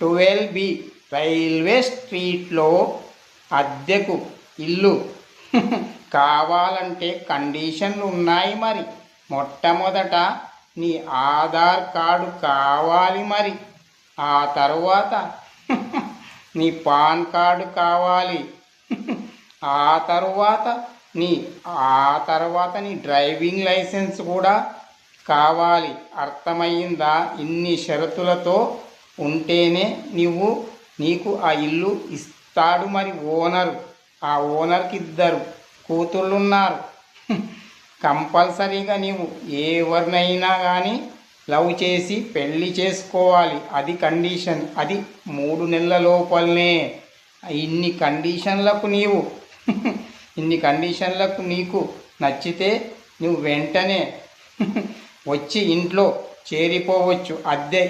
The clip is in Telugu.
12B రైల్వే స్ట్రీట్లో అద్దెకు ఇల్లు కావాలంటే కండిషన్లు ఉన్నాయి మరి. మొట్టమొదట నీ ఆధార్ కార్డు కావాలి మరి. ఆ తర్వాత నీ పాన్ కార్డు కావాలి. ఆ తర్వాత నీ డ్రైవింగ్ లైసెన్స్ కూడా కావాలి. అర్థమయ్యిందా? ఇన్ని షరతులతో ఉంటేనే నీకు ఆ ఇల్లు ఇస్తాడు మరి ఓనరు. ఆ ఓనర్కి 2 కూతుళ్ళున్నారు. కంపల్సరీగా నీవు ఎవరినైనా కానీ లవ్ చేసి పెళ్ళి చేసుకోవాలి. అది కండిషన్. అది 3 నెలల లోపలనే. ఇన్ని కండిషన్లకు నీకు నచ్చితే నువ్వు వెంటనే వచ్చి ఇంట్లో చేరిపోవచ్చు. అద్దె